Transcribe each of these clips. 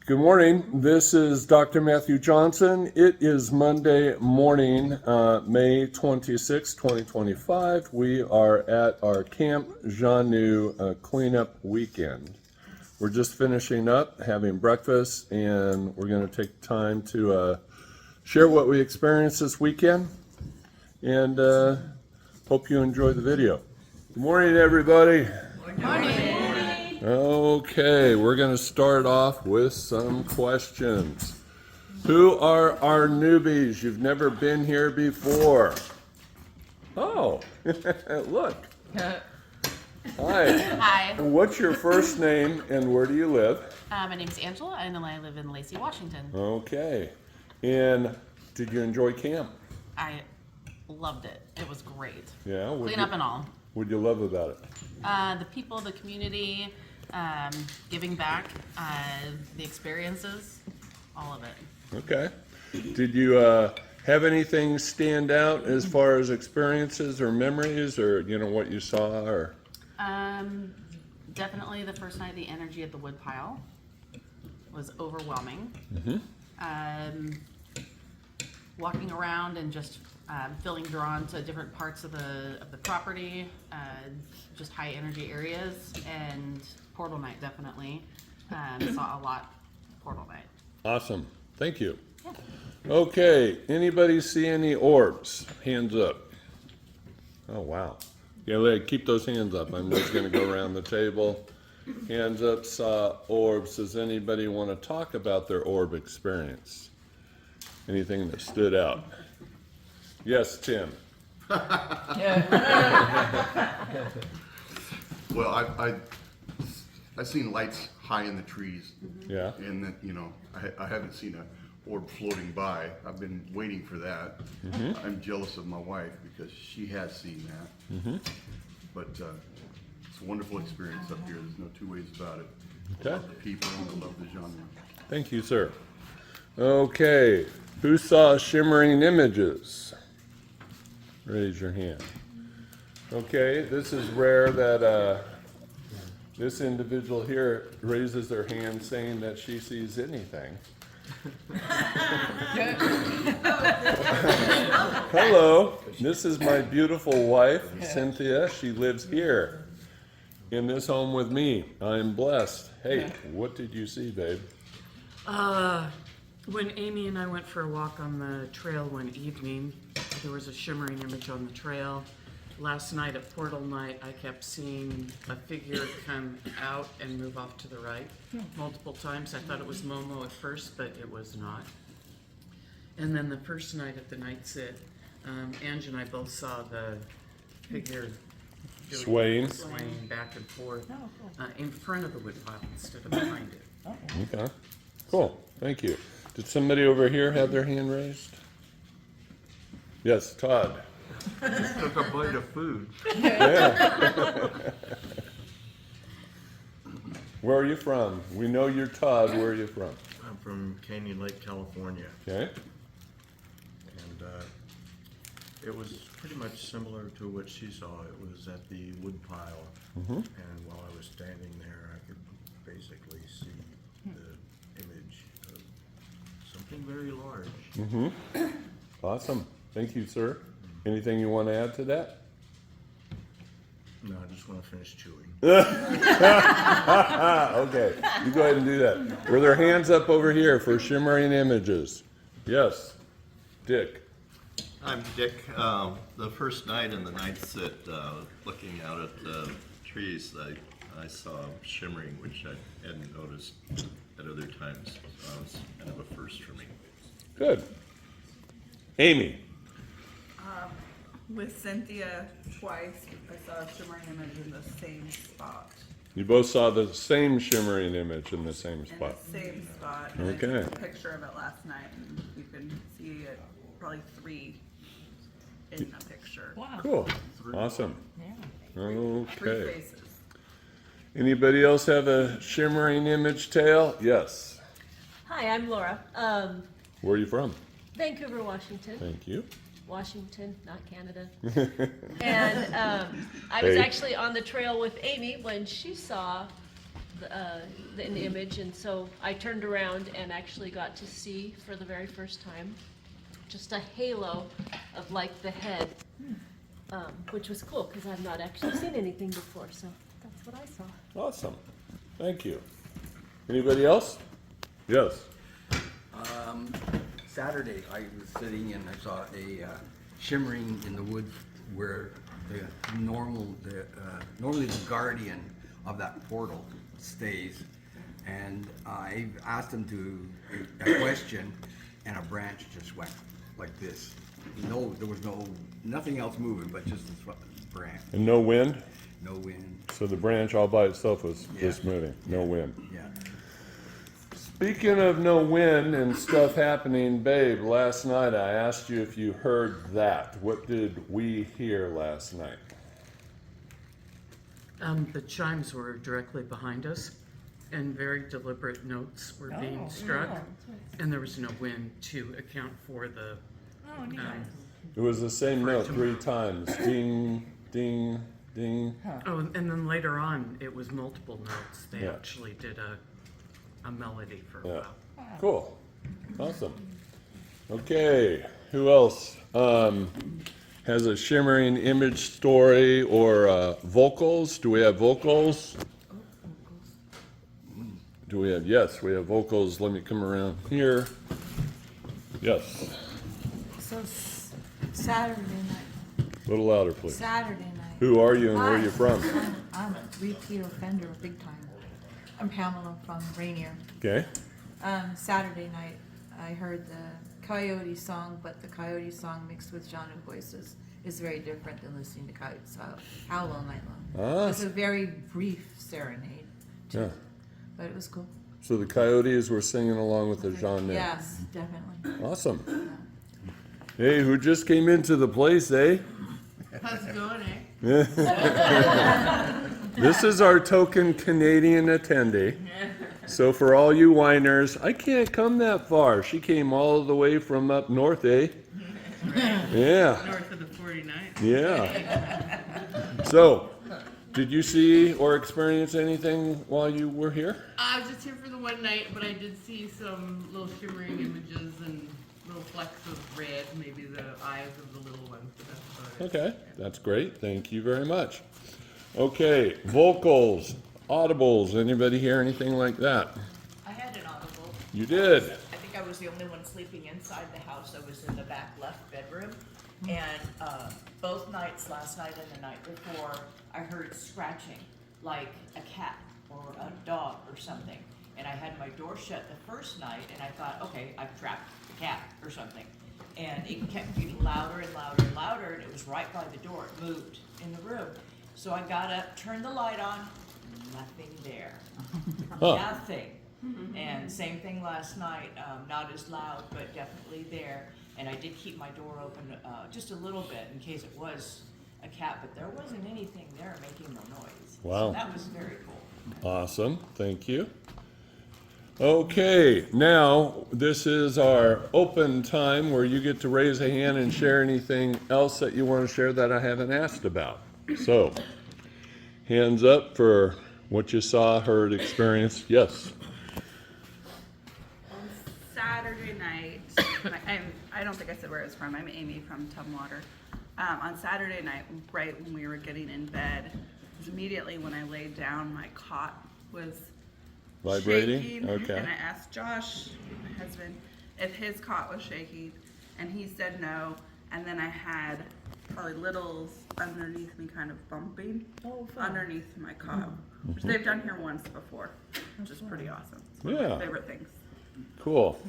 Good morning. This is Dr. Matthew Johnson. It is Monday morning, May 26, 2025. We are at our Camp Xanue cleanup weekend. We're just finishing up, having breakfast, and we're going to take time to share what we experienced this weekend, and hope you enjoy the video. Good morning, everybody. Good morning. Okay, we're going to start off with some questions. Who are our newbies? You've never been here before. Oh, look. Hi. Hi. What's your first name and where do you live? My name's Angela, and I live in Lacey, Washington. Okay. And did you enjoy camp? I loved it. It was great. Yeah. Clean up and all. What'd you love about it? The people, the community, giving back, the experiences, all of it. Okay. Did you have anything stand out as far as experiences or memories, or what you saw, or? Definitely the first night, the energy at the woodpile was overwhelming. Mm-hmm. Walking around and just feeling drawn to different parts of the property, just high energy areas, and portal night definitely. Saw a lot portal night. Awesome. Thank you. Yeah. Okay. Anybody see any orbs? Hands up. Oh, wow. Yeah, keep those hands up. I'm just going to go around the table. Hands up, saw orbs. Does anybody want to talk about their orb experience? Anything that stood out? Yes, Tim. Well, I seen lights high in the trees. Yeah. And that, I haven't seen a orb floating by. I've been waiting for that. Mm-hmm. I'm jealous of my wife because she has seen that. Mm-hmm. But it's a wonderful experience up here. There's no two ways about it. Okay. I love the people and I love the genre. Thank you, sir. Okay. Who saw shimmering images? Raise your hand. Okay, this is rare that this individual here raises their hand saying that she sees anything. Hello, this is my beautiful wife, Cynthia. She lives here in this home with me. I'm blessed. Hey, what did you see, babe? When Amy and I went for a walk on the trail one evening, there was a shimmering image on the trail. Last night at Portal Night, I kept seeing a figure come out and move off to the right multiple times. I thought it was Momo at first, but it was not. And then the first night at the night sit, Ange and I both saw the figure Swaying back and forth in front of the woodpile instead of behind it. Okay, cool. Thank you. Did somebody over here have their hand raised? Yes, Todd. Took a bite of food. Yeah. Where are you from? We know you're Todd. Where are you from? I'm from Canyon Lake, California, Okay. and it was pretty much similar to what she saw. It was at the wood pile, and while I was standing there, I could basically see the image of something very large. Awesome. Thank you, sir. Anything you want to add to that? No, I just want to finish chewing. Okay, you go ahead and do that. Were there hands up over here for shimmering images? Yes. Dick. I'm Dick. The first night in the night sit, looking out at the trees, I saw shimmering, which I hadn't noticed at other times. So it was kind of a first for me. Good. Amy. With Cynthia twice, I saw a shimmering image in the same spot. You both saw the same shimmering image in the same spot. In the same spot. And Okay. I took a picture of it last night, and you can see it, probably 3 in a picture. Wow. Cool. Awesome. Three Okay. faces. Anybody else have a shimmering image tale? Yes. Hi, I'm Laura. Where are you from? Vancouver, Washington. Thank you. Washington, not Canada. And I was Hey. actually on the trail with Amy when she saw an image, and so I turned around and actually got to see for the very first time just a halo of like the head, which was cool because I've not actually seen anything before, so that's what I saw. Awesome. Thank you. Anybody else? Yes. Saturday, I was sitting and I saw a shimmering in the woods where normally the guardian of that portal stays. And I asked him a question, and a branch just went like this. No, there was nothing else moving, but just this branch. And no wind? No wind. So the branch all by itself was Yeah. moving, no wind. Yeah. Speaking of no wind and stuff happening, babe, last night I asked you if you heard that. What did we hear last night? The chimes were directly behind us, and very deliberate notes were being struck, and there was no wind to account for the. It was the same note 3 times. Ding, ding, ding. Oh, and then later on, it was multiple notes. They Yeah. actually did a melody for a Yeah. while. Cool. Awesome. Okay. Who else has a shimmering image story or vocals? Do we have vocals? Do we have? Yes, we have vocals. Let me come around here. Yes. So Saturday night, A little louder, please. Saturday night. Who are you and where are you from? I'm a repeat offender, big time. I'm Pamela from Rainier. Okay. Saturday night, I heard the Coyote song, but the Coyote song mixed with Xanue voices is very different than listening to Coyotes howl all night long. Ah. It's a very brief serenade, too, Yeah. but it was cool. So the Coyotes were singing along with the Xanue. Yes, definitely. Awesome. Hey, who just came into the place, eh? How's it going, eh? This is our token Canadian attendee. So for all you whiners, I can't come that far. She came all the way from up north, eh? Yeah, North of the 49. yeah. So, did you see or experience anything while you were here? I was just here for the one night, but I did see some little shimmering images and little flecks of red, maybe the eyes of the little ones, but that's about it. Okay, that's great. Thank you very much. Okay, vocals, audibles. Anybody hear anything like that? I had an audible. You did. I think I was the only one sleeping inside the house. I was in the back left bedroom. And both nights, last night and the night before, I heard scratching like a cat or a dog or something. And I had my door shut the first night, and I thought, okay, I've trapped the cat or something. And it kept getting louder and louder and louder, and it was right by the door. It moved in the room. So I got up, turned the light on, nothing there. Huh. Nothing. And same thing last night, not as loud, but definitely there. And I did keep my door open just a little bit in case it was a cat, but there wasn't anything there making no noise. Wow. So that was very cool. Awesome, thank you. Okay, now this is our open time where you get to raise a hand and share anything else that you want to share that I haven't asked about. So, hands up for what you saw, heard, experienced. Yes. Saturday night, I don't think I said where it was from. I'm Amy from Tumwater. On Saturday night, right when we were getting in bed, was immediately when I laid down, my cot was Vibrating? shaking. Okay. And I asked Josh, my husband, if his cot was shaking, and he said no. And then I had our littles underneath me kind of bumping underneath my cot, which they've done here once before, which is pretty awesome. It's one of Yeah. my favorite things. Cool.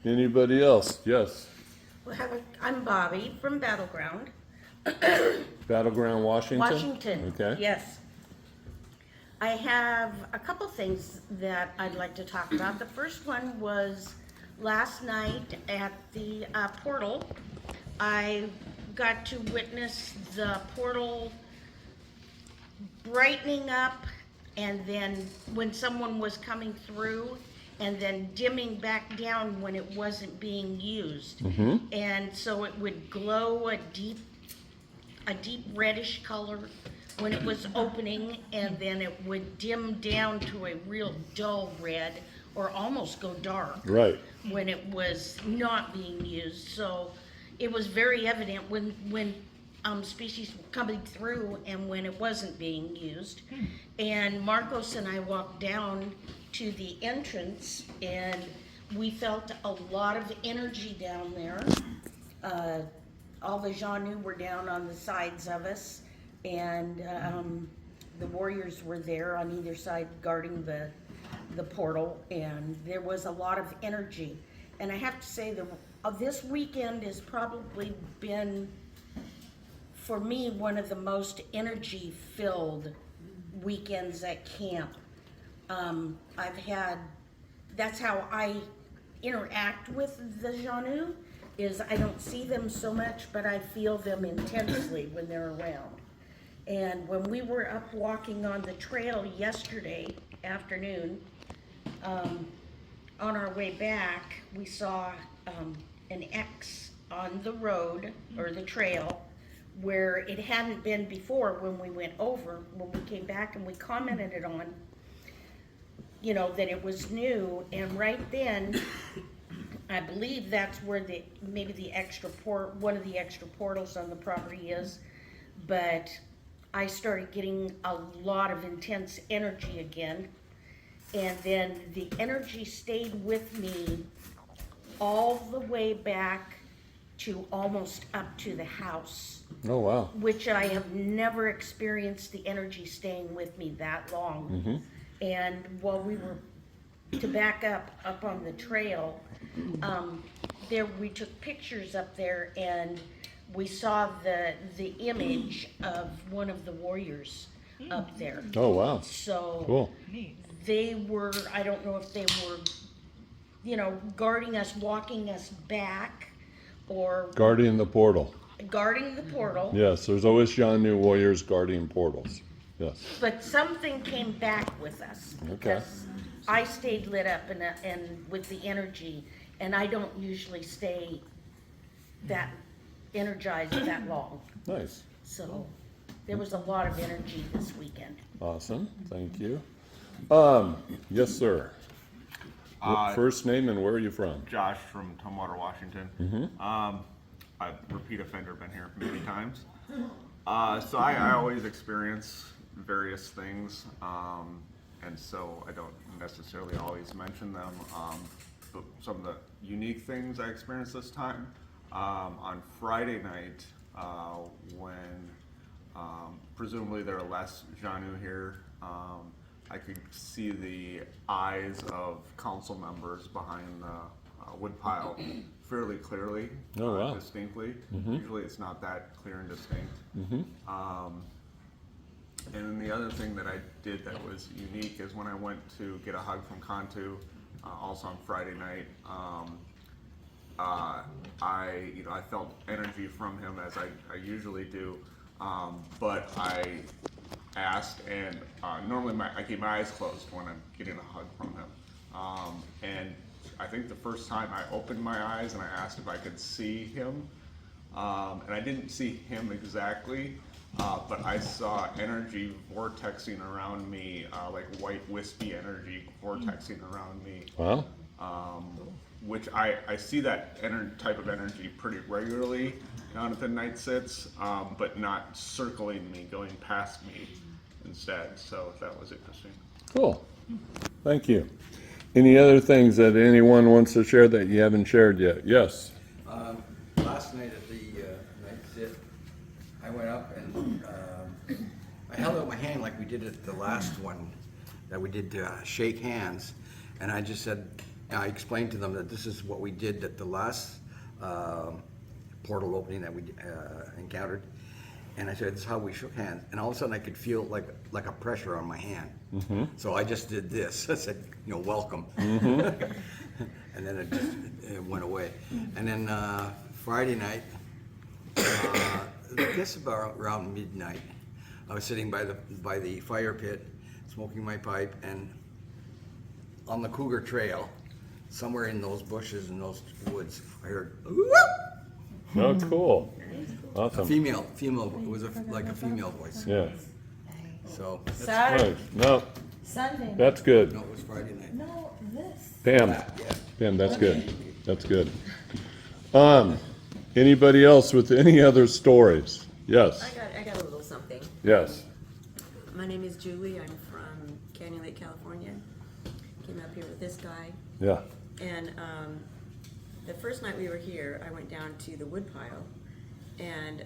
Anybody else? Yes. I'm Bobby from Battleground, Battleground, Washington? Washington. Okay. Yes. I have a couple things that I'd like to talk about. The first one was last night at the portal. I got to witness the portal brightening up, and then when someone was coming through, and then dimming back down when it wasn't being used. And so it would glow a deep reddish color when it was opening, and then it would dim down to a real dull red or almost go dark Right. when it was not being used. So it was very evident when species were coming through and when it wasn't being used. And Marcos and I walked down to the entrance, and we felt a lot of energy down there. All the Xanue were down on the sides of us, and the warriors were there on either side guarding the portal, and there was a lot of energy. And I have to say that this weekend has probably been, for me, one of the most energy-filled weekends at camp. That's how I interact with the Xanue, is I don't see them so much, but I feel them intensely when they're around. And when we were up walking on the trail yesterday afternoon, on our way back, we saw an X on the road, or the trail, where it hadn't been before when we went over. When we came back and we commented on, that it was new, and right then, I believe that's where maybe one of the extra portals on the property is, but I started getting a lot of intense energy again, and then the energy stayed with me all the way back to almost up to the house, Oh, wow. which I have never experienced the energy staying with me that long. And while we were, to back up on the trail, we took pictures up there, and we saw the image of one of the warriors up there. Oh, wow. So Cool. they were, I don't know if they were, guarding us, walking us back, or Guardian the portal. guarding the portal. Yes, there's always Xanue warriors guarding portals. Yes. But something came back with us. Okay. Because I stayed lit up and with the energy, and I don't usually stay that energized that long. Nice. So there was a lot of energy this weekend. Awesome. Thank you. Yes, sir. First name and where are you from? Josh from Tumwater, Washington. I've repeat offender, been here many times. So I always experience various things, and so I don't necessarily always mention them. But some of the unique things I experienced this time, on Friday night, when presumably there are less Xanue here, I could see the eyes of council members behind the woodpile fairly clearly, Oh, wow. distinctly. Usually it's not that clear and distinct. And then the other thing that I did that was unique is when I went to get a hug from Cantu, also on Friday night, I felt energy from him as I usually do, but I asked, and normally I keep my eyes closed when I'm getting a hug from him, and I think the first time I opened my eyes and I asked if I could see him, and I didn't see him exactly, but I saw energy vortexing around me, like white wispy energy vortexing around me. Wow. Which I see that type of energy pretty regularly out at the night sits, but not circling me, going past me instead. So that was interesting. Cool. Thank you. Any other things that anyone wants to share that you haven't shared yet? Yes. Last night at the night sit, I went up and I held out my hand like we did at the last one that we did shake hands, and I just said, I explained to them that this is what we did at the last portal opening that we encountered, and I said, this is how we shook hands, and all of a sudden I could feel like a pressure on my hand. So I just did this. I said, welcome. And then it went away. And then Friday night, I guess about around midnight, I was sitting by the fire pit, smoking my pipe, and on the Cougar Trail, somewhere in those bushes and those woods, I heard, whoop! Oh, cool. A Awesome. female, it was like a female voice. Yeah. So, Saturday, Right, no, Sunday. that's good. no, it was Friday night. No, this. Pam, Yeah. Pam, that's good. That's good. Anybody else with any other stories? Yes, I got a little something. yes. My name is Julie. I'm from Canyon Lake, California. Came up here with this guy. Yeah. And the first night we were here, I went down to the woodpile. And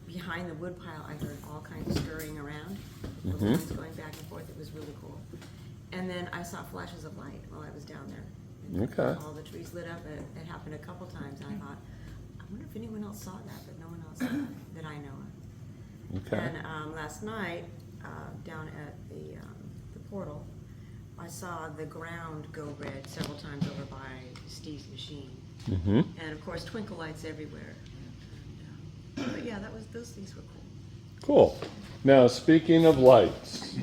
behind the woodpile, I heard all kinds of stirring around. The lines going back and forth. It was really cool. And then I saw flashes of light while I was down there. Okay. All the trees lit up. It happened a couple times. And I thought, I wonder if anyone else saw that, but no one else saw that, that I know of. Okay. And last night, down at the portal, I saw the ground go red several times over by Steve's machine. Mm-hmm. And of course, twinkle lights everywhere. But yeah, those things were cool. Cool. Now, speaking of lights,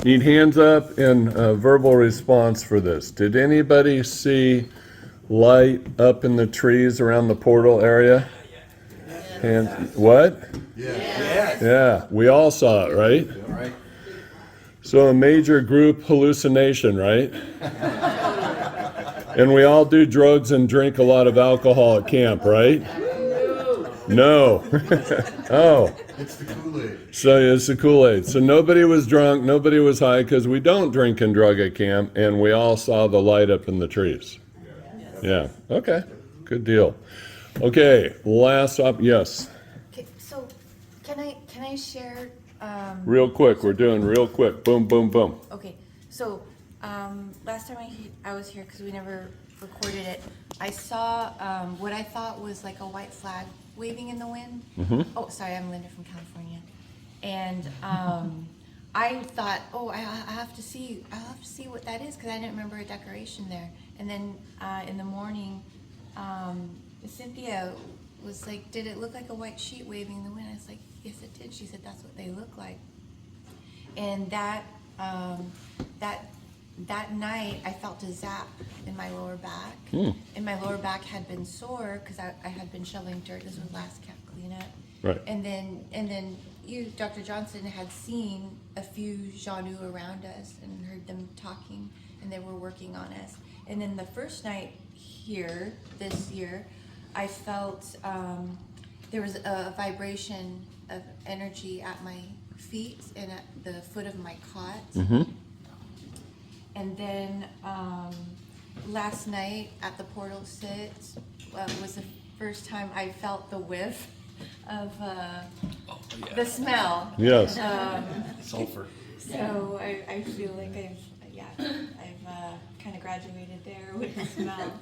need hands up and a verbal response for this. Did anybody see light up in the trees around the portal area? And what? Yes. Yeah, we all saw it, right? All right. So a major group hallucination, right? And we all do drugs and drink a lot of alcohol at camp, right? No. Oh. It's the Kool-Aid. So it's the Kool-Aid. So nobody was drunk, nobody was high, because we don't drink and drug at camp, and we all saw the light up in the trees. Yeah, okay, good deal. Okay, last up, yes, Okay, so can I share? real quick, we're doing real quick, boom, boom, boom. Okay, so last time I was here, because we never recorded it, I saw what I thought was like a white flag waving in the wind. Oh, sorry, I'm Linda from California, and I thought, oh, I have to see what that is, because I didn't remember a decoration there. And then in the morning, Cynthia was like, "Did it look like a white sheet waving in the wind?" I was like, "Yes, it did." She said, "That's what they look like." And that night, I felt a zap in my lower back, and my lower back had been sore because I had been shoveling dirt. This was last camp cleanup. Right. And then you, Dr. Johnson, had seen a few Xanue around us and heard them talking, and they were working on us. And then the first night here this year, I felt there was a vibration of energy at my feet and at the foot of my cot. And then last night at the portal sit was the first time I felt the whiff of the smell. Yes. Sulfur. So I feel like I've kind of graduated there with the smell,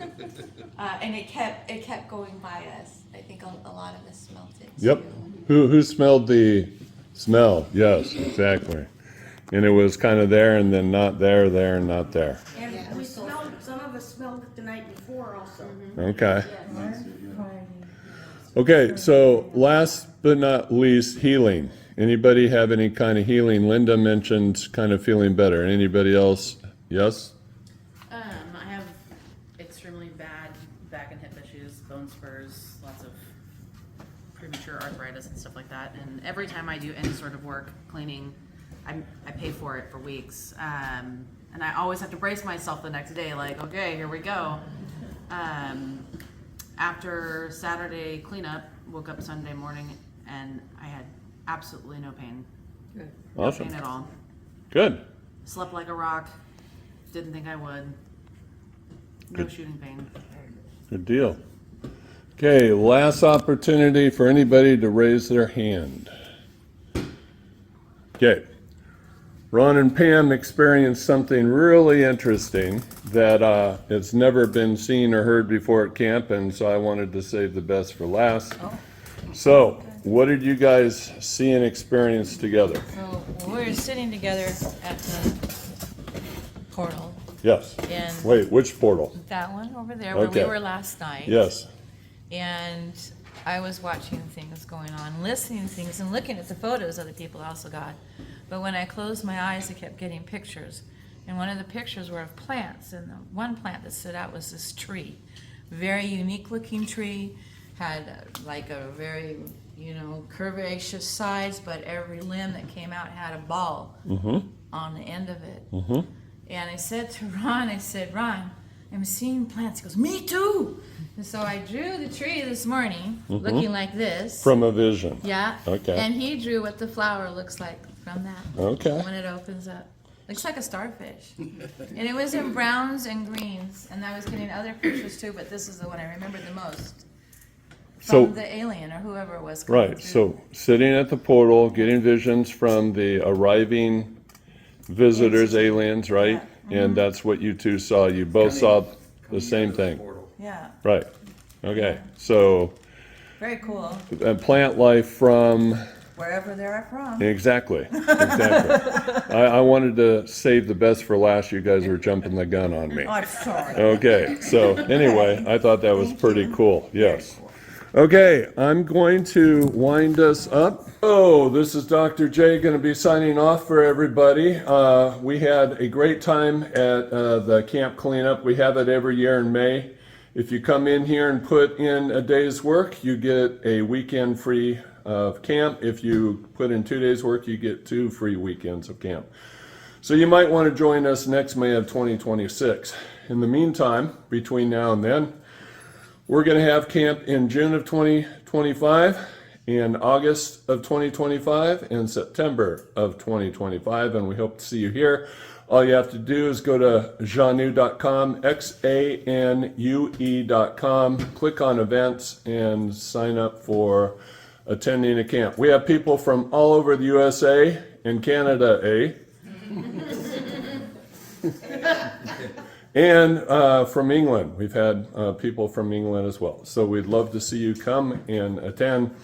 and it kept going by us. I think a lot of us smelt it. Yep. too. Who smelled the smell? Yes, exactly. And it was kind of there and then not there, and not there. And we smelled, some of us smelled it the night before also. Okay. Okay, so last but not least, healing. Anybody have any kind of healing? Linda mentioned kind of feeling better. Anybody else? Yes? I have extremely bad back and hip issues, bone spurs, lots of premature arthritis and stuff like that. And every time I do any sort of work, cleaning, I pay for it for weeks. And I always have to brace myself the next day, like, okay, here we go. After Saturday cleanup, woke up Sunday morning and I had absolutely no pain. Good. No Awesome. pain at all. Good. Slept like a rock. Didn't think I would. No shooting pain. Good deal. Okay, last opportunity for anybody to raise their hand. Okay. Ron and Pam experienced something really interesting that has never been seen or heard before at camp, and so I wanted to save the best for last. So, what did you guys see and experience together? So we were sitting together at the portal, Yes. and Wait, which portal? that one over there where Okay. we were last night. Yes. And I was watching things going on, listening to things, and looking at the photos other people also got. But when I closed my eyes, I kept getting pictures. And one of the pictures were of plants, and the one plant that stood out was this tree. Very unique looking tree, had like a very curvaceous sides, but every limb that came out had a ball on the end of it. And I said to Ron, Ron, I'm seeing plants. He goes, me too. And so I drew the tree this morning, looking like this. From a vision. Yeah. Okay. And he drew what the flower looks like from that. Okay. When it opens up. Looks like a starfish. And it was in browns and greens. And I was getting other pictures too, but this is the one I remember the most. So, From the alien or whoever it was coming right, through. so sitting at the portal, getting visions from the arriving visitors, aliens, right? And that's what you two saw. You both saw the same thing. Yeah, Right. Okay. So, very cool. plant life from. Wherever they're from. Exactly. I wanted to save the best for last. You guys were jumping the gun on me. I'm sorry. Okay. So, anyway, I thought that was pretty cool. Yes. Okay, I'm going to wind us up. Oh, this is Dr. J going to be signing off for everybody. We had a great time at the camp cleanup. We have it every year in May. If you come in here and put in a day's work, you get a weekend free of camp. If you put in 2 days' work, you get 2 free weekends of camp. So you might want to join us next May of 2026. In the meantime, between now and then, we're going to have camp in June of 2025, in August of 2025, and September of 2025, and we hope to see you here. All you have to do is go to xanue.com, xanue.com, click on events, and sign up for attending a camp. We have people from all over the USA and Canada, and from England. We've had people from England as well. So we'd love to see you come and attend.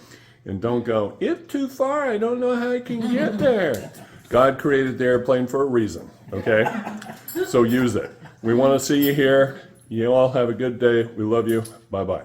And don't go, it's too far, I don't know how I can get there. God created the airplane for a reason, okay? So use it. We want to see you here. You all have a good day. We love you. Bye-bye.